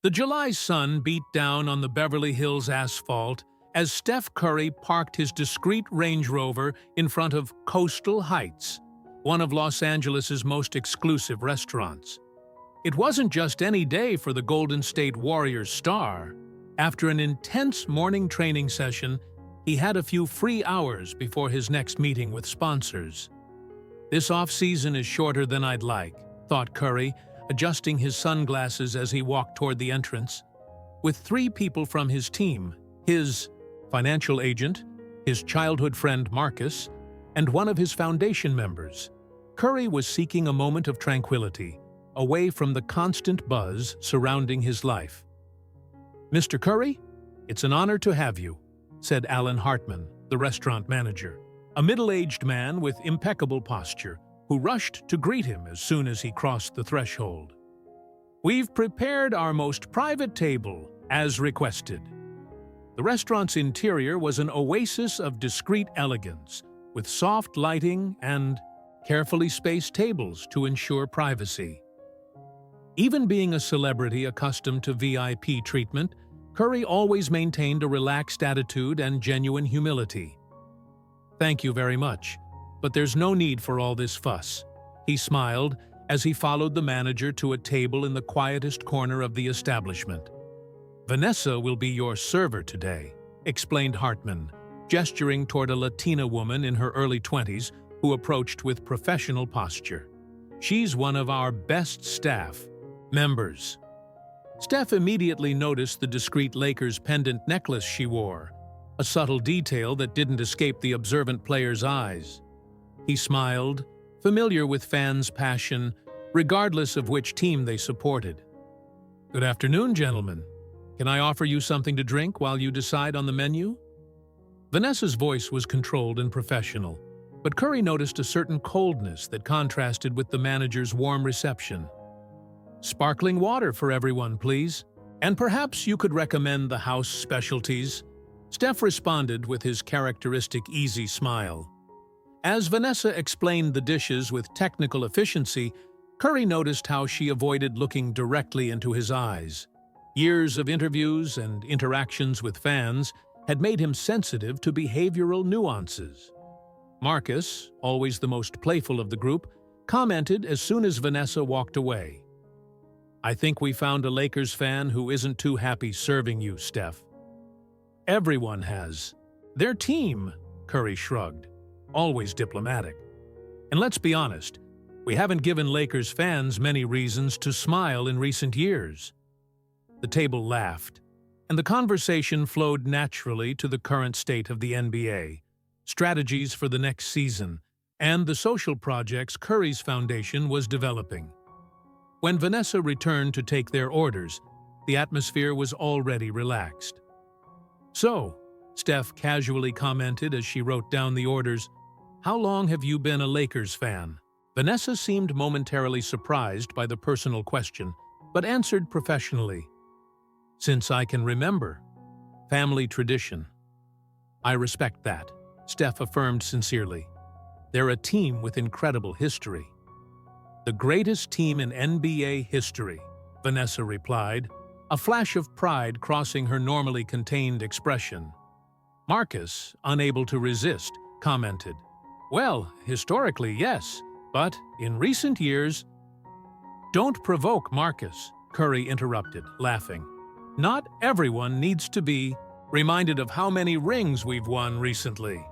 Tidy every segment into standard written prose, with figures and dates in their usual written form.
The July sun beat down on the Beverly Hills asphalt as Steph Curry parked his discreet Range Rover in front of Coastal Heights, one of Los Angeles's most exclusive restaurants. It wasn't just any day for the Golden State Warriors star. After an intense morning training session, he had a few free hours before his next meeting with sponsors. "This off-season is shorter than I'd like," thought Curry, adjusting his sunglasses as he walked toward the entrance. With 3 people from his team, his financial agent, his childhood friend Marcus, and one of his foundation members, Curry was seeking a moment of tranquility, away from the constant buzz surrounding his life. "Mr. Curry, it's an honor to have you," said Alan Hartman, the restaurant manager, a middle-aged man with impeccable posture, who rushed to greet him as soon as he crossed the threshold. "We've prepared our most private table, as requested." The restaurant's interior was an oasis of discreet elegance, with soft lighting and carefully spaced tables to ensure privacy. Even being a celebrity accustomed to VIP treatment, Curry always maintained a relaxed attitude and genuine humility. "Thank you very much, but there's no need for all this fuss," he smiled as he followed the manager to a table in the quietest corner of the establishment. "Vanessa will be your server today," explained Hartman, gesturing toward a Latina woman in her early 20s who approached with professional posture. "She's one of our best staff members." Steph immediately noticed the discreet Lakers pendant necklace she wore, a subtle detail that didn't escape the observant player's eyes. He smiled, familiar with fans' passion, regardless of which team they supported. "Good afternoon, gentlemen. Can I offer you something to drink while you decide on the menu?" Vanessa's voice was controlled and professional, but Curry noticed a certain coldness that contrasted with the manager's warm reception. "Sparkling water for everyone, please. And perhaps you could recommend the house specialties," Steph responded with his characteristic easy smile. As Vanessa explained the dishes with technical efficiency, Curry noticed how she avoided looking directly into his eyes. Years of interviews and interactions with fans had made him sensitive to behavioral nuances. Marcus, always the most playful of the group, commented as soon as Vanessa walked away. "I think we found a Lakers fan who isn't too happy serving you, Steph." "Everyone has. Their team," Curry shrugged, always diplomatic. "And let's be honest, we haven't given Lakers fans many reasons to smile in recent years." The table laughed, and the conversation flowed naturally to the current state of the NBA, strategies for the next season, and the social projects Curry's foundation was developing. When Vanessa returned to take their orders, the atmosphere was already relaxed. "So," Steph casually commented as she wrote down the orders, "how long have you been a Lakers fan?" Vanessa seemed momentarily surprised by the personal question, but answered professionally. "Since I can remember. Family tradition." "I respect that," Steph affirmed sincerely. "They're a team with incredible history." "The greatest team in NBA history," Vanessa replied, a flash of pride crossing her normally contained expression. Marcus, unable to resist, commented, "Well, historically, yes, but in recent years—" "Don't provoke Marcus," Curry interrupted, laughing. "Not everyone needs to be reminded of how many rings we've won recently."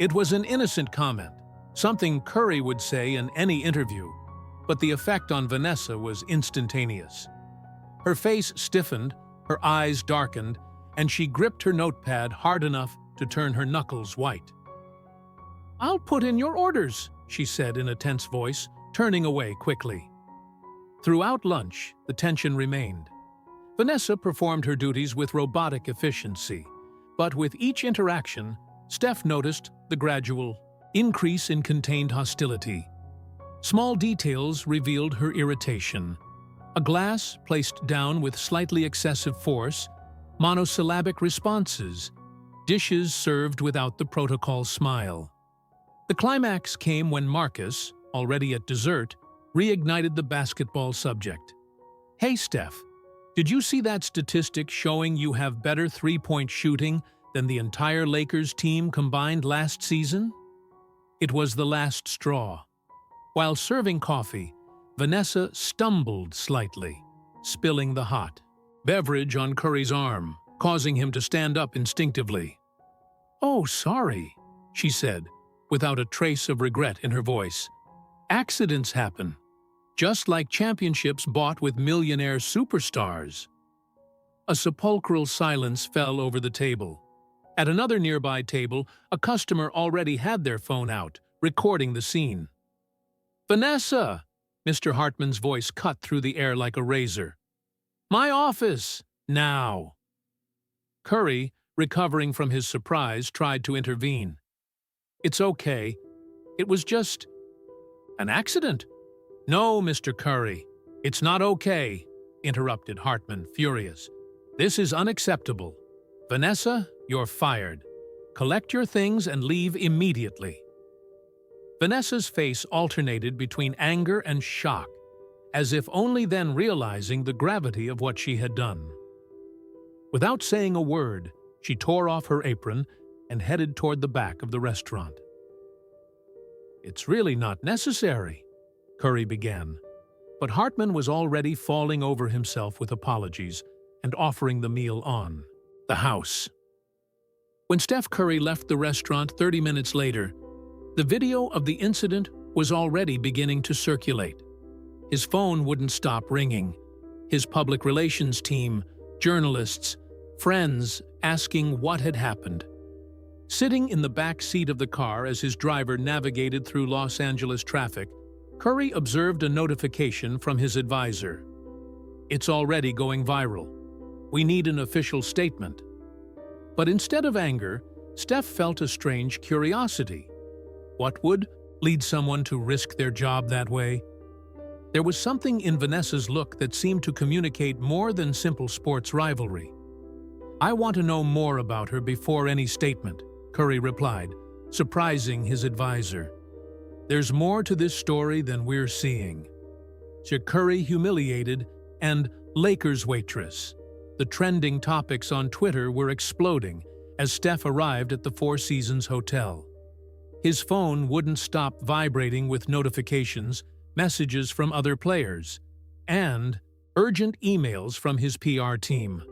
It was an innocent comment, something Curry would say in any interview, but the effect on Vanessa was instantaneous. Her face stiffened, her eyes darkened, and she gripped her notepad hard enough to turn her knuckles white. "I'll put in your orders," she said in a tense voice, turning away quickly. Throughout lunch, the tension remained. Vanessa performed her duties with robotic efficiency, but with each interaction, Steph noticed the gradual increase in contained hostility. Small details revealed her irritation. A glass placed down with slightly excessive force, monosyllabic responses, dishes served without the protocol smile. The climax came when Marcus, already at dessert, reignited the basketball subject. "Hey, Steph, Did you see that statistic showing you have better three-point shooting than the entire Lakers team combined last season? It was the last straw. While serving coffee, Vanessa stumbled slightly, spilling the hot beverage on Curry's arm, causing him to stand up instinctively. "Oh, sorry," she said, without a trace of regret in her voice. "Accidents happen, just like championships bought with millionaire superstars." A sepulchral silence fell over the table. At another nearby table, a customer already had their phone out, recording the scene. "Vanessa!" Mr. Hartman's voice cut through the air like a razor. "My office! Now!" Curry, recovering from his surprise, tried to intervene. "It's okay. It was just an accident." "No, Mr. Curry, it's not okay," interrupted Hartman, furious. "This is unacceptable. Vanessa, you're fired. Collect your things and leave immediately." Vanessa's face alternated between anger and shock, as if only then realizing the gravity of what she had done. Without saying a word, she tore off her apron and headed toward the back of the restaurant. "It's really not necessary," Curry began, but Hartman was already falling over himself with apologies and offering the meal on the house. When Steph Curry left the restaurant 30 minutes later, the video of the incident was already beginning to circulate. His phone wouldn't stop ringing. His public relations team, journalists, friends asking what had happened. Sitting in the back seat of the car as his driver navigated through Los Angeles traffic, Curry observed a notification from his advisor. "It's already going viral. We need an official statement." But instead of anger, Steph felt a strange curiosity. What would lead someone to risk their job that way? There was something in Vanessa's look that seemed to communicate more than simple sports rivalry. "I want to know more about her before any statement," Curry replied, surprising his advisor. "There's more to this story than we're seeing." Curry humiliated and Lakers waitress. The trending topics on Twitter were exploding as Steph arrived at the Four Seasons Hotel. His phone wouldn't stop vibrating with notifications, messages from other players, and urgent emails from his PR team.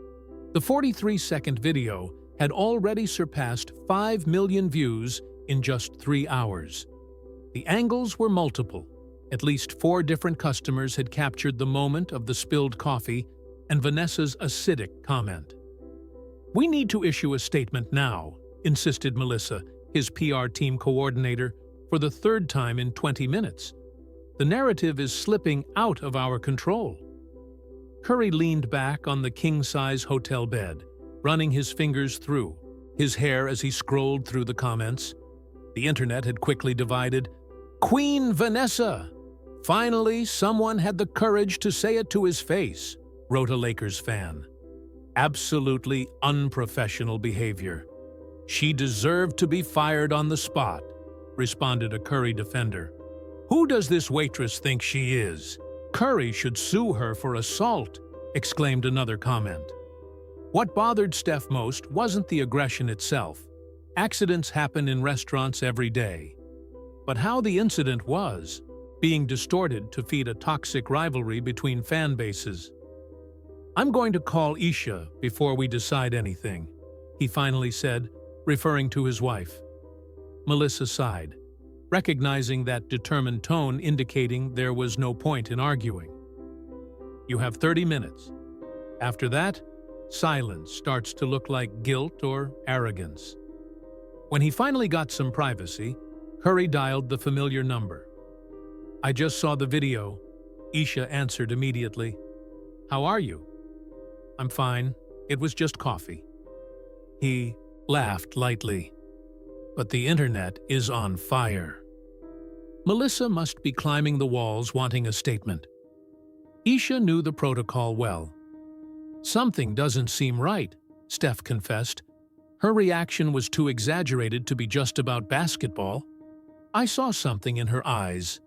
The 43-second video had already surpassed 5 million views in just 3 hours. The angles were multiple. At least 4 different customers had captured the moment of the spilled coffee and Vanessa's acidic comment. "We need to issue a statement now," insisted Melissa, his PR team coordinator, for the 3rd time in 20 minutes. "The narrative is slipping out of our control." Curry leaned back on the king-size hotel bed, running his fingers through his hair as he scrolled through the comments. The internet had quickly divided. "Queen Vanessa! Finally, someone had the courage to say it to his face," wrote a Lakers fan. "Absolutely unprofessional behavior. She deserved to be fired on the spot," responded a Curry defender. "Who does this waitress think she is? Curry should sue her for assault," exclaimed another comment. What bothered Steph most wasn't the aggression itself. Accidents happen in restaurants every day. But how the incident was, being distorted to feed a toxic rivalry between fan bases. "I'm going to call Isha before we decide anything," he finally said, referring to his wife. Melissa sighed, recognizing that determined tone indicating there was no point in arguing. "You have 30 minutes. After that, silence starts to look like guilt or arrogance." When he finally got some privacy, Curry dialed the familiar number. "I just saw the video," Isha answered immediately. "How are you?" "I'm fine. It was just coffee." He laughed lightly. "But the internet is on fire." Melissa must be climbing the walls wanting a statement. Isha knew the protocol well. "Something doesn't seem right," Steph confessed. Her reaction was too exaggerated to be just about basketball. "I saw something in her eyes.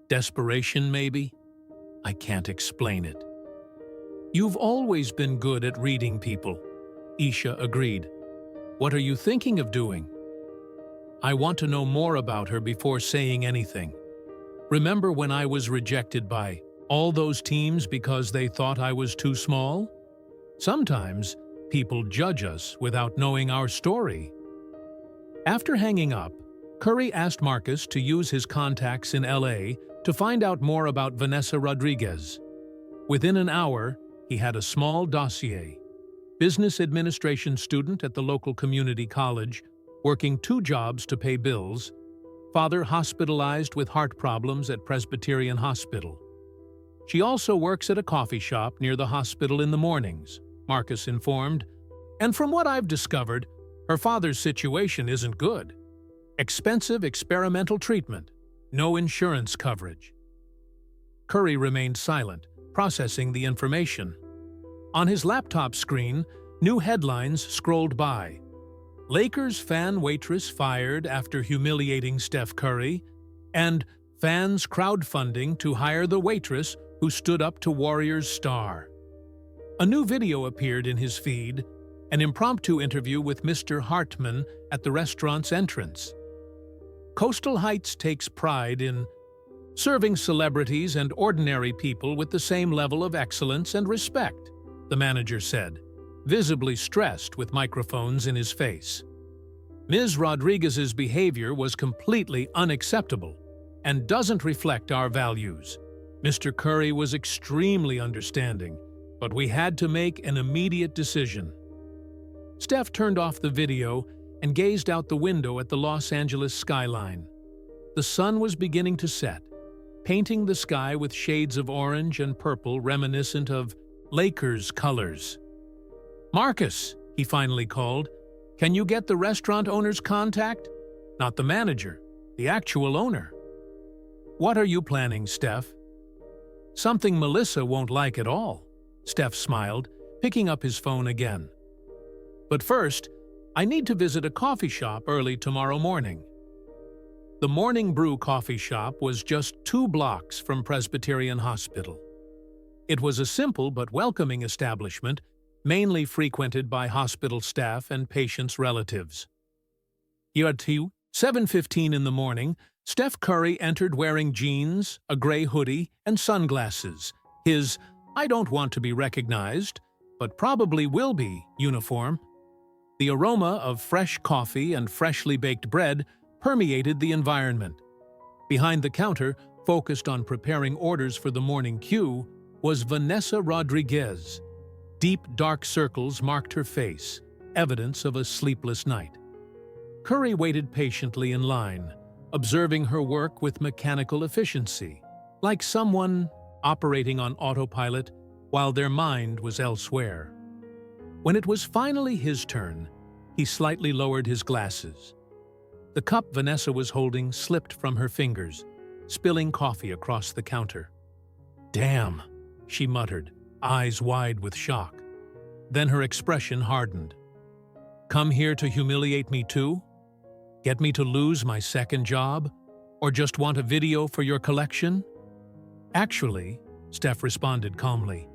Desperation, maybe? I can't explain it." You've always been good at reading people, Isha agreed. What are you thinking of doing? I want to know more about her before saying anything. Remember when I was rejected by all those teams because they thought I was too small? Sometimes people judge us without knowing our story. After hanging up, Curry asked Marcus to use his contacts in LA to find out more about Vanessa Rodriguez. Within an hour, he had a small dossier. Business administration student at the local community college, working 2 jobs to pay bills, father hospitalized with heart problems at Presbyterian Hospital. She also works at a coffee shop near the hospital in the mornings, Marcus informed, and from what I've discovered, her father's situation isn't good. Expensive experimental treatment, no insurance coverage. Curry remained silent, processing the information. On his laptop screen, new headlines scrolled by. Lakers fan waitress fired after humiliating Steph Curry, and fans crowdfunding to hire the waitress who stood up to Warriors star. A new video appeared in his feed, an impromptu interview with Mr. Hartman at the restaurant's entrance. Coastal Heights takes pride in serving celebrities and ordinary people with the same level of excellence and respect, the manager said, visibly stressed with microphones in his face. Ms. Rodriguez's behavior was completely unacceptable and doesn't reflect our values. Mr. Curry was extremely understanding, but we had to make an immediate decision. Steph turned off the video and gazed out the window at the Los Angeles skyline. The sun was beginning to set, painting the sky with shades of orange and purple reminiscent of Lakers colors. "Marcus," he finally called, "can you get the restaurant owner's contact? Not the manager, the actual owner." "What are you planning, Steph?" "Something Melissa won't like at all," Steph smiled, picking up his phone again. "But first, I need to visit a coffee shop early tomorrow morning." The Morning Brew coffee shop was just 2 blocks from Presbyterian Hospital. It was a simple but welcoming establishment, mainly frequented by hospital staff and patients' relatives. At 7:15 in the morning, Steph Curry entered wearing jeans, a gray hoodie, and sunglasses, his "I don't want to be recognized, but probably will be" uniform. The aroma of fresh coffee and freshly baked bread permeated the environment. Behind the counter, focused on preparing orders for the morning queue, was Vanessa Rodriguez. Deep, dark circles marked her face, evidence of a sleepless night. Curry waited patiently in line, observing her work with mechanical efficiency, like someone operating on autopilot while their mind was elsewhere. When it was finally his turn, he slightly lowered his glasses. The cup Vanessa was holding slipped from her fingers, spilling coffee across the counter. "Damn," she muttered, eyes wide with shock. Then her expression hardened. "Come here to humiliate me too? Get me to lose my second job? Or just want a video for your collection?" "Actually," Steph responded calmly,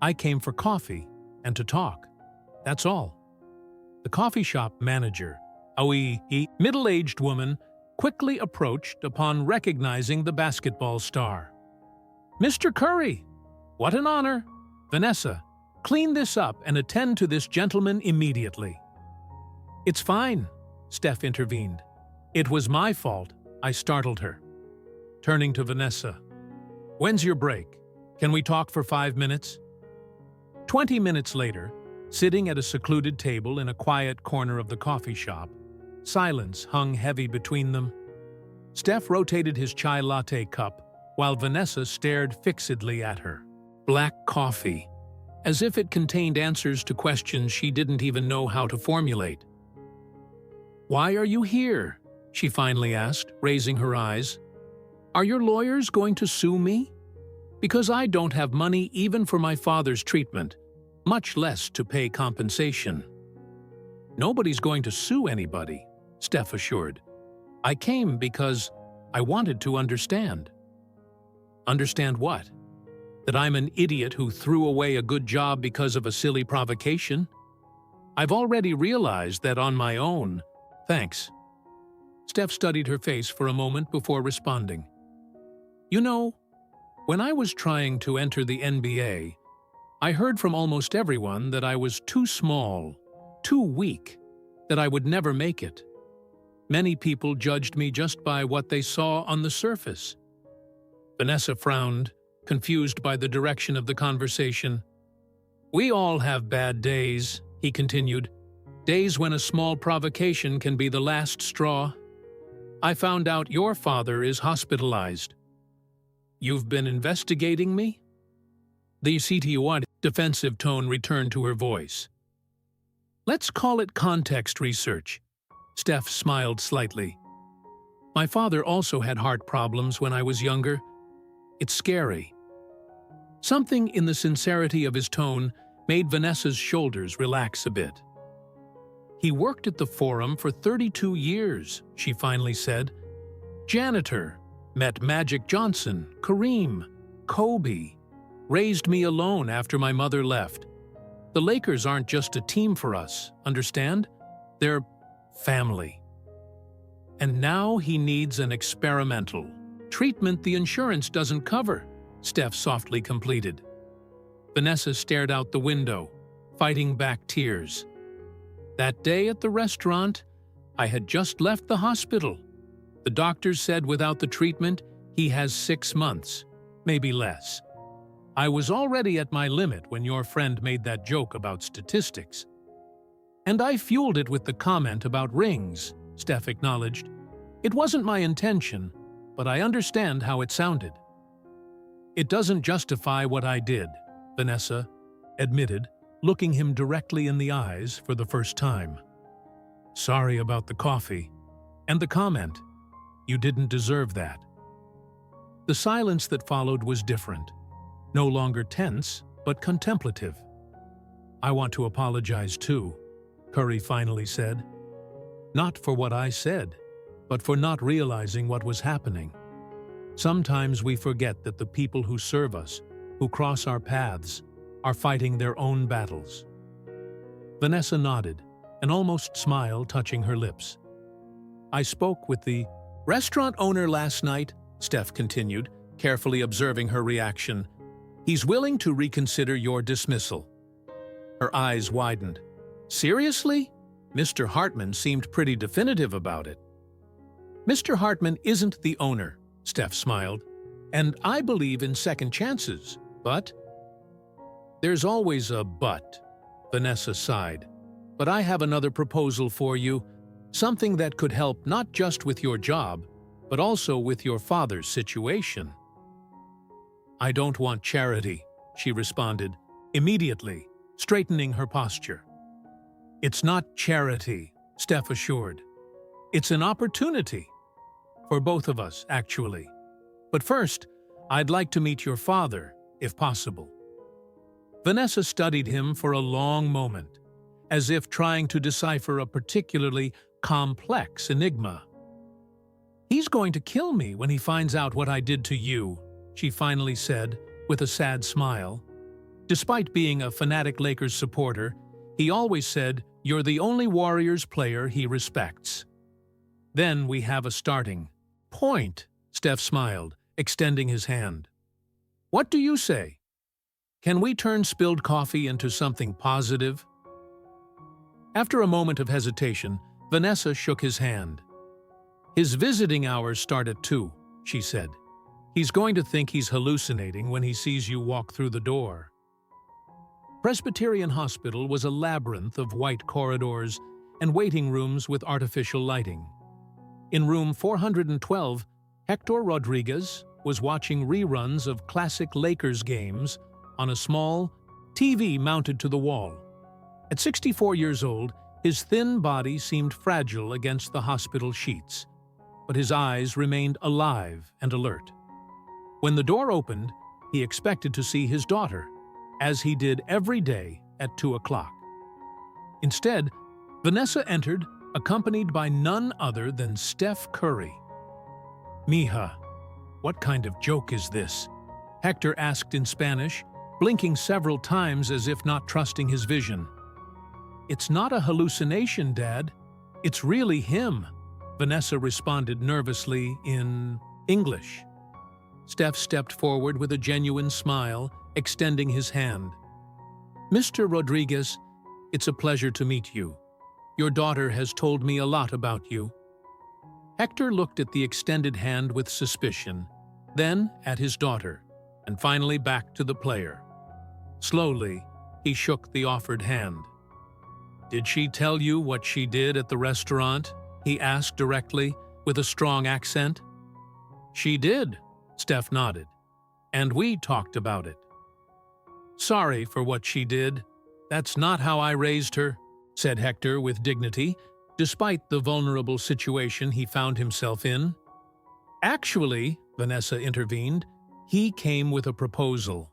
"I came for coffee and to talk. That's all." The coffee shop manager, a middle-aged woman, quickly approached upon recognizing the basketball star. "Mr. Curry, what an honor! Vanessa, clean this up and attend to this gentleman immediately." "It's fine," Steph intervened. "It was my fault. I startled her." Turning to Vanessa, "When's your break? Can we talk for 5 minutes?" 20 minutes later, sitting at a secluded table in a quiet corner of the coffee shop, silence hung heavy between them. Steph rotated his chai latte cup while Vanessa stared fixedly at her. Black coffee, as if it contained answers to questions she didn't even know how to formulate. "Why are you here?" she finally asked, raising her eyes. "Are your lawyers going to sue me? Because I don't have money even for my father's treatment, much less to pay compensation." "Nobody's going to sue anybody," Steph assured. "I came because I wanted to understand." "Understand what?" That I'm an idiot who threw away a good job because of a silly provocation? I've already realized that on my own. Thanks. Steph studied her face for a moment before responding. You know, when I was trying to enter the NBA, I heard from almost everyone that I was too small, too weak, that I would never make it. Many people judged me just by what they saw on the surface. Vanessa frowned, confused by the direction of the conversation. We all have bad days, he continued. Days when a small provocation can be the last straw. I found out your father is hospitalized. You've been investigating me? The CTO's defensive tone returned to her voice. Let's call it context research. Steph smiled slightly. My father also had heart problems when I was younger. It's scary. Something in the sincerity of his tone made Vanessa's shoulders relax a bit. He worked at the Forum for 32 years, she finally said. Janitor, met Magic Johnson, Kareem, Kobe. Raised me alone after my mother left. The Lakers aren't just a team for us, understand? They're family. And now he needs an experimental treatment the insurance doesn't cover, Steph softly completed. Vanessa stared out the window, fighting back tears. That day at the restaurant, I had just left the hospital. The doctors said without the treatment, he has 6 months, maybe less. I was already at my limit when your friend made that joke about statistics. And I fueled it with the comment about rings, Steph acknowledged. It wasn't my intention, but I understand how it sounded. It doesn't justify what I did, Vanessa admitted, looking him directly in the eyes for the first time. Sorry about the coffee. And the comment. You didn't deserve that. The silence that followed was different. No longer tense, but contemplative. I want to apologize too, Curry finally said. Not for what I said, but for not realizing what was happening. Sometimes we forget that the people who serve us, who cross our paths, are fighting their own battles. Vanessa nodded, an almost smile touching her lips. I spoke with the restaurant owner last night, Steph continued, carefully observing her reaction. He's willing to reconsider your dismissal. Her eyes widened. Seriously? Mr. Hartman seemed pretty definitive about it. Mr. Hartman isn't the owner, Steph smiled, and I believe in second chances, but… There's always a but, Vanessa sighed. But I have another proposal for you, something that could help not just with your job, but also with your father's situation. I don't want charity, she responded, immediately, straightening her posture. It's not charity, Steph assured. It's an opportunity. For both of us, actually. But first, I'd like to meet your father, if possible. Vanessa studied him for a long moment, as if trying to decipher a particularly complex enigma. He's going to kill me when he finds out what I did to you, she finally said, with a sad smile. Despite being a fanatic Lakers supporter, he always said, "You're the only Warriors player he respects." Then we have a starting point, Steph smiled, extending his hand. What do you say? Can we turn spilled coffee into something positive? After a moment of hesitation, Vanessa shook his hand. His visiting hours start at 2, she said. He's going to think he's hallucinating when he sees you walk through the door. Presbyterian Hospital was a labyrinth of white corridors and waiting rooms with artificial lighting. In room 412, Hector Rodriguez was watching reruns of classic Lakers games on a small TV mounted to the wall. At 64 years old, his thin body seemed fragile against the hospital sheets, but his eyes remained alive and alert. When the door opened, he expected to see his daughter, as he did every day at 2 o'clock. Instead, Vanessa entered, accompanied by none other than Steph Curry. Mija, what kind of joke is this? Hector asked in Spanish, blinking several times as if not trusting his vision. "It's not a hallucination, Dad. It's really him," Vanessa responded nervously in English. Steph stepped forward with a genuine smile, extending his hand. "Mr. Rodriguez, it's a pleasure to meet you. Your daughter has told me a lot about you." Hector looked at the extended hand with suspicion, then at his daughter, and finally back to the player. Slowly, he shook the offered hand. "Did she tell you what she did at the restaurant?" he asked directly, with a strong accent. "She did," Steph nodded, "and we talked about it." "Sorry for what she did. That's not how I raised her," said Hector with dignity, despite the vulnerable situation he found himself in. "Actually," Vanessa intervened, "he came with a proposal."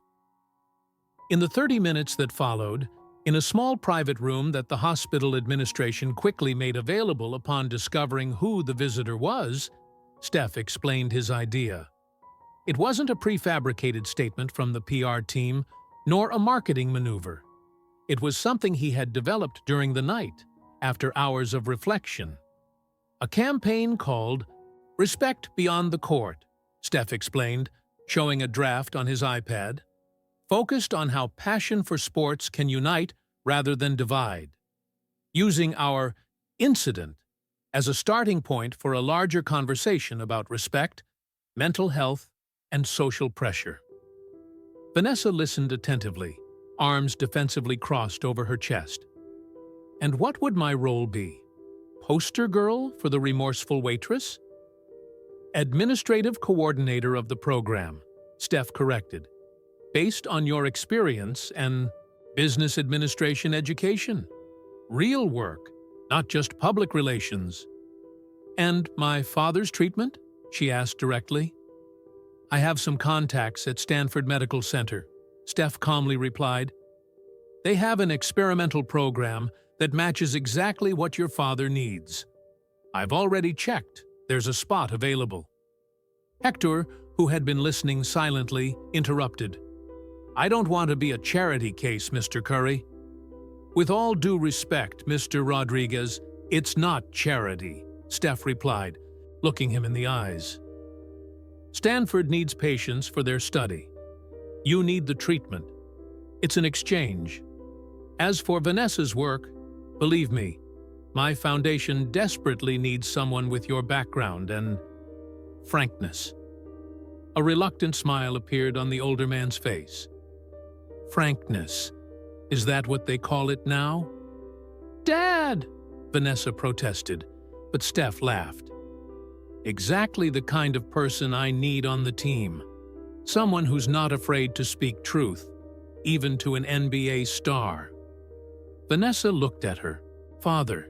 In the 30 minutes that followed, in a small private room that the hospital administration quickly made available upon discovering who the visitor was, Steph explained his idea. It wasn't a prefabricated statement from the PR team, nor a marketing maneuver. It was something he had developed during the night, after hours of reflection. A campaign called Respect Beyond the Court, Steph explained, showing a draft on his iPad, focused on how passion for sports can unite rather than divide, using our incident as a starting point for a larger conversation about respect, mental health, and social pressure. Vanessa listened attentively, arms defensively crossed over her chest. "And what would my role be? Poster girl for the remorseful waitress?" "Administrative coordinator of the program," Steph corrected, "based on your experience and business administration education. Real work, not just public relations." "And my father's treatment?" she asked directly. "I have some contacts at Stanford Medical Center," Steph calmly replied. "They have an experimental program that matches exactly what your father needs. I've already checked. There's a spot available." Hector, who had been listening silently, interrupted. "I don't want to be a charity case, Mr. Curry." "With all due respect, Mr. Rodriguez, it's not charity," Steph replied, looking him in the eyes. "Stanford needs patients for their study. You need the treatment. It's an exchange. As for Vanessa's work, believe me, my foundation desperately needs someone with your background and frankness." A reluctant smile appeared on the older man's face. "Frankness, is that what they call it now?" "Dad!" Vanessa protested, but Steph laughed. "Exactly the kind of person I need on the team. Someone who's not afraid to speak truth, even to an NBA star." Vanessa looked at her father,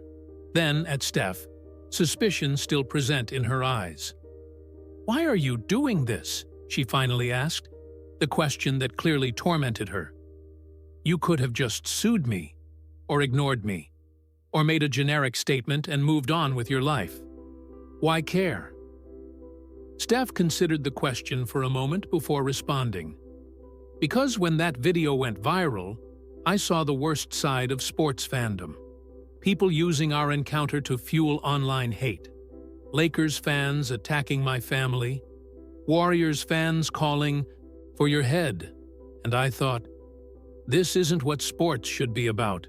then at Steph, suspicion still present in her eyes. "Why are you doing this?" she finally asked, the question that clearly tormented her. "You could have just sued me, or ignored me, or made a generic statement and moved on with your life. Why care?" Steph considered the question for a moment before responding. "Because when that video went viral, I saw the worst side of sports fandom. People using our encounter to fuel online hate. Lakers fans attacking my family. Warriors fans calling for your head. And I thought, this isn't what sports should be about."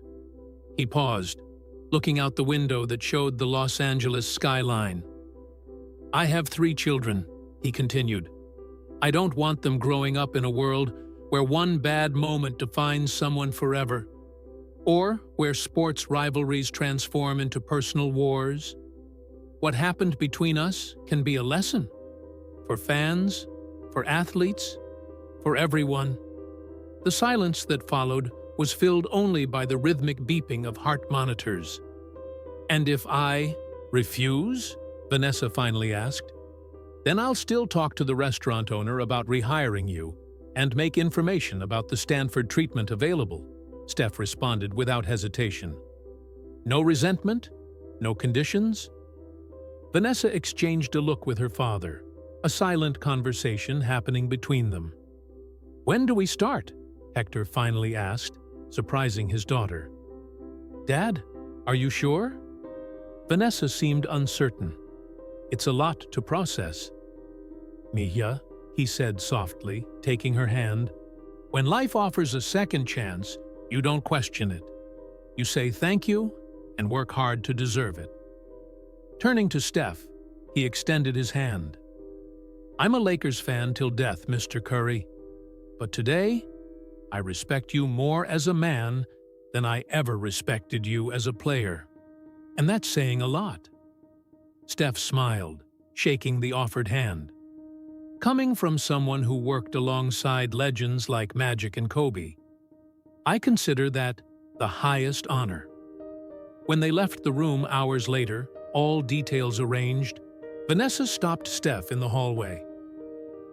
He paused, looking out the window that showed the Los Angeles skyline. "I have 3 children," he continued. "I don't want them growing up in a world where one bad moment defines someone forever, or where sports rivalries transform into personal wars. What happened between us can be a lesson. For fans, for athletes, for everyone." The silence that followed was filled only by the rhythmic beeping of heart monitors. "And if I refuse?" Vanessa finally asked. "Then I'll still talk to the restaurant owner about rehiring you and make information about the Stanford treatment available," Steph responded without hesitation. "No resentment? No conditions?" Vanessa exchanged a look with her father, a silent conversation happening between them. "When do we start?" Hector finally asked, surprising his daughter. "Dad, are you sure?" Vanessa seemed uncertain. "It's a lot to process." "Mija," he said softly, taking her hand, "when life offers a second chance, you don't question it. You say thank you and work hard to deserve it." Turning to Steph, he extended his hand. "I'm a Lakers fan till death, Mr. Curry. But today, I respect you more as a man than I ever respected you as a player. And that's saying a lot." Steph smiled, shaking the offered hand. "Coming from someone who worked alongside legends like Magic and Kobe, I consider that the highest honor." When they left the room hours later, all details arranged, Vanessa stopped Steph in the hallway.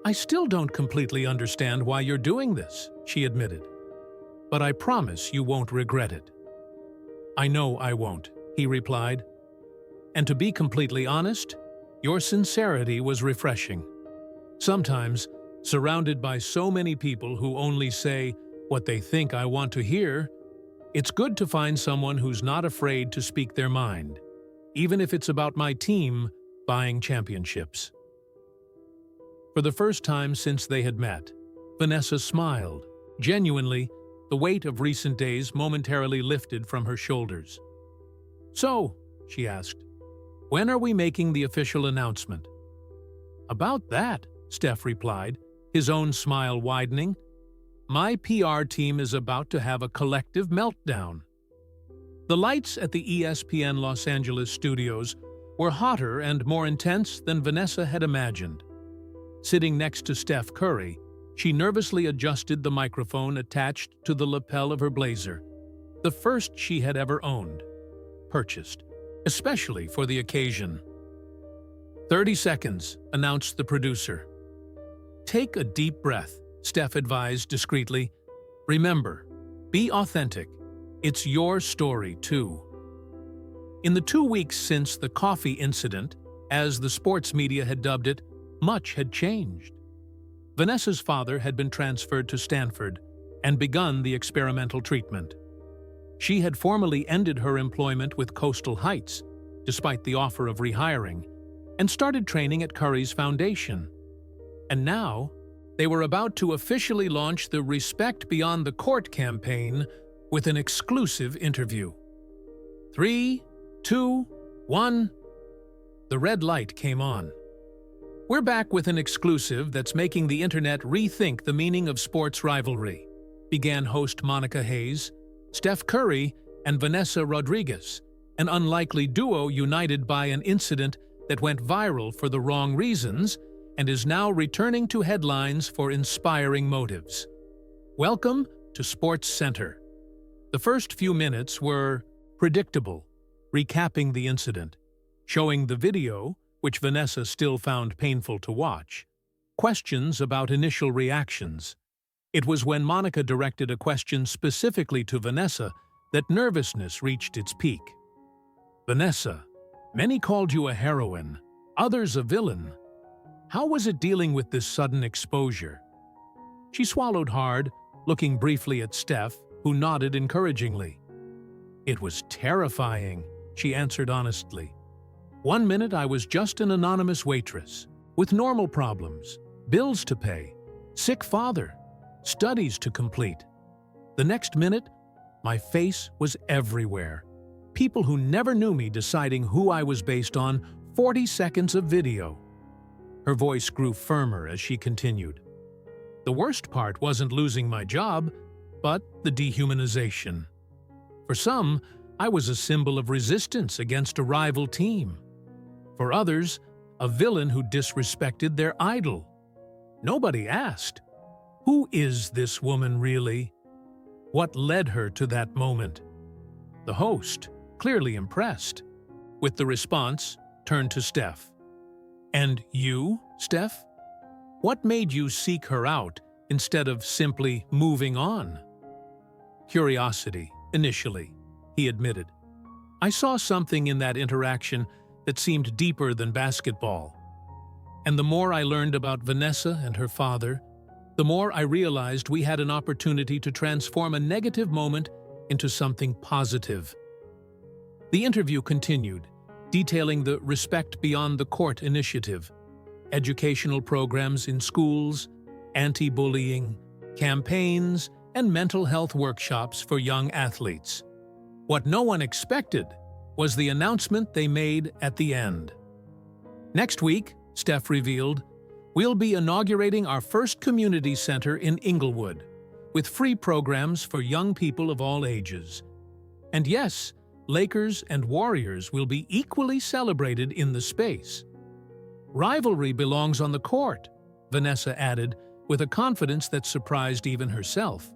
"I still don't completely understand why you're doing this," she admitted. "But I promise you won't regret it." "I know I won't," he replied. "And to be completely honest, your sincerity was refreshing. Sometimes, surrounded by so many people who only say what they think I want to hear, it's good to find someone who's not afraid to speak their mind, even if it's about my team buying championships." For the first time since they had met, Vanessa smiled. Genuinely, the weight of recent days momentarily lifted from her shoulders. "So," she asked, "when are we making the official announcement?" "About that," Steph replied, his own smile widening, "my PR team is about to have a collective meltdown." The lights at the ESPN Los Angeles studios were hotter and more intense than Vanessa had imagined. Sitting next to Steph Curry, she nervously adjusted the microphone attached to the lapel of her blazer, the first she had ever owned, purchased, especially for the occasion. "30 seconds, announced the producer. "Take a deep breath," Steph advised discreetly. "Remember, be authentic. It's your story, too." In the 2 weeks since the coffee incident, as the sports media had dubbed it, much had changed. Vanessa's father had been transferred to Stanford and begun the experimental treatment. She had formally ended her employment with Coastal Heights, despite the offer of rehiring, and started training at Curry's foundation. And now, they were about to officially launch the Respect Beyond the Court campaign with an exclusive interview. 3, 2, 1. The red light came on. "We're back with an exclusive that's making the internet rethink the meaning of sports rivalry," began host Monica Hayes. "Steph Curry and Vanessa Rodriguez, an unlikely duo united by an incident that went viral for the wrong reasons and is now returning to headlines for inspiring motives. Welcome to Sports Center." The first few minutes were predictable, recapping the incident, showing the video, which Vanessa still found painful to watch, questions about initial reactions. It was when Monica directed a question specifically to Vanessa that nervousness reached its peak. "Vanessa, many called you a heroine, others a villain. How was it dealing with this sudden exposure?" She swallowed hard, looking briefly at Steph, who nodded encouragingly. "It was terrifying," she answered honestly. "One minute I was just an anonymous waitress, with normal problems, bills to pay, sick father, studies to complete. The next minute, my face was everywhere. People who never knew me deciding who I was based on 40 seconds of video." Her voice grew firmer as she continued. "The worst part wasn't losing my job, but the dehumanization. For some, I was a symbol of resistance against a rival team. For others, a villain who disrespected their idol. Nobody asked, who is this woman really? What led her to that moment?" The host, clearly impressed with the response, turned to Steph. "And you, Steph? What made you seek her out instead of simply moving on?" "Curiosity, initially," he admitted. "I saw something in that interaction that seemed deeper than basketball. And the more I learned about Vanessa and her father, the more I realized we had an opportunity to transform a negative moment into something positive. The interview continued, detailing the Respect Beyond the Court initiative, educational programs in schools, anti-bullying, campaigns, and mental health workshops for young athletes. What no one expected was the announcement they made at the end. Next week, Steph revealed, we'll be inaugurating our first community center in Inglewood, with free programs for young people of all ages. And yes, Lakers and Warriors will be equally celebrated in the space. Rivalry belongs on the court, Vanessa added, with a confidence that surprised even herself.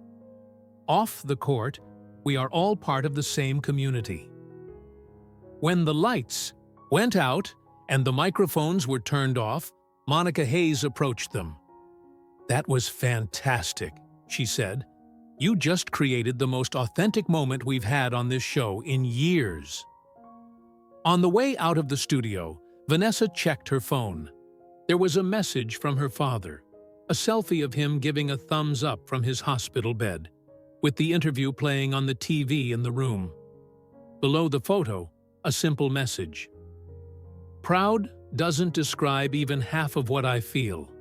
Off the court, we are all part of the same community. When the lights went out and the microphones were turned off, Monica Hayes approached them. "That was fantastic," she said. "You just created the most authentic moment we've had on this show in years." On the way out of the studio, Vanessa checked her phone. There was a message from her father, a selfie of him giving a thumbs up from his hospital bed, with the interview playing on the TV in the room. Below the photo, a simple message. "Proud doesn't describe even half of what I feel.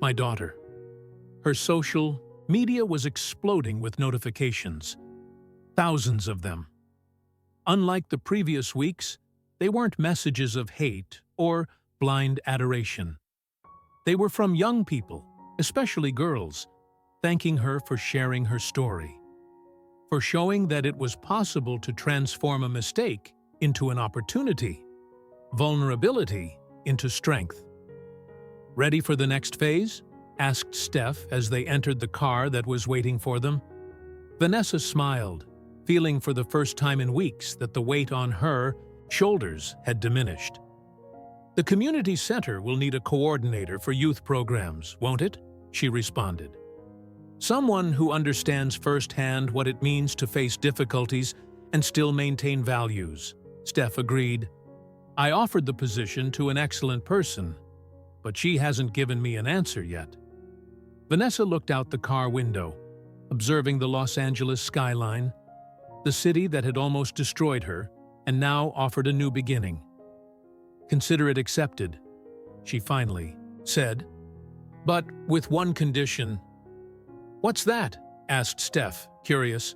My daughter." Her social media was exploding with notifications. Thousands of them. Unlike the previous weeks, they weren't messages of hate or blind adoration. They were from young people, especially girls, thanking her for sharing her story, for showing that it was possible to transform a mistake into an opportunity, vulnerability into strength. "Ready for the next phase?" asked Steph as they entered the car that was waiting for them. Vanessa smiled, feeling for the first time in weeks that the weight on her shoulders had diminished. "The community center will need a coordinator for youth programs, won't it?" she responded. "Someone who understands firsthand what it means to face difficulties and still maintain values," Steph agreed. "I offered the position to an excellent person, but she hasn't given me an answer yet." Vanessa looked out the car window, observing the Los Angeles skyline, the city that had almost destroyed her and now offered a new beginning. "Consider it accepted," she finally said, "but with one condition." "What's that?" asked Steph, curious.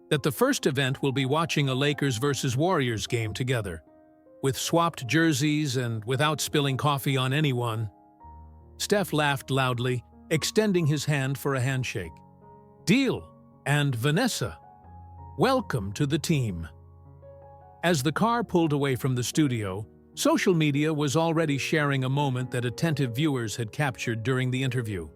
"That the first event will be watching a Lakers versus Warriors game together, with swapped jerseys and without spilling coffee on anyone." Steph laughed loudly, extending his hand for a handshake. "Deal!" And Vanessa, welcome to the team. As the car pulled away from the studio, social media was already sharing a moment that attentive viewers had captured during the interview.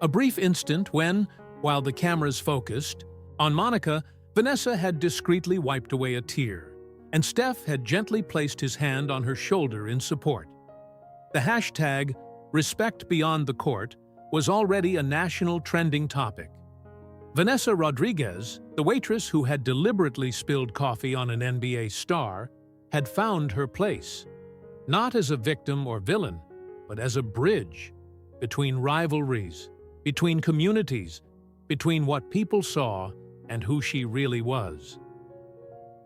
A brief instant when, while the cameras focused on Monica, Vanessa had discreetly wiped away a tear, and Steph had gently placed his hand on her shoulder in support. The hashtag Respect Beyond the Court was already a national trending topic. Vanessa Rodriguez, the waitress who had deliberately spilled coffee on an NBA star, had found her place, not as a victim or villain, but as a bridge between rivalries, between communities, between what people saw and who she really was.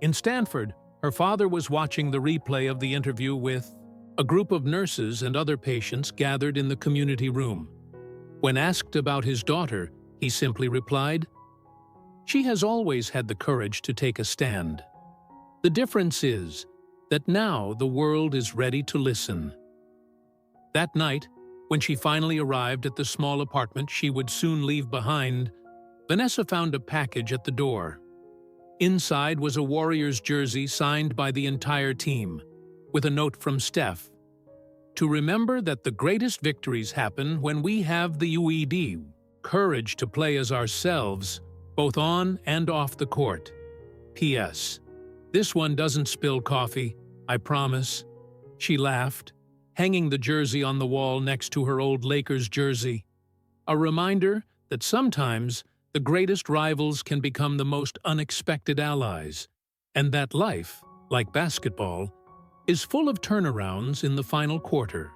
In Stanford, her father was watching the replay of the interview with a group of nurses and other patients gathered in the community room. When asked about his daughter, he simply replied, "She has always had the courage to take a stand. The difference is that now the world is ready to listen." That night, when she finally arrived at the small apartment she would soon leave behind, Vanessa found a package at the door. Inside was a Warriors jersey signed by the entire team, with a note from Steph. "To remember that the greatest victories happen when we have the courage to play as ourselves, both on and off the court. P.S. This one doesn't spill coffee, I promise." She laughed, hanging the jersey on the wall next to her old Lakers jersey. A reminder that sometimes the greatest rivals can become the most unexpected allies, and that life, like basketball, is full of turnarounds in the final quarter.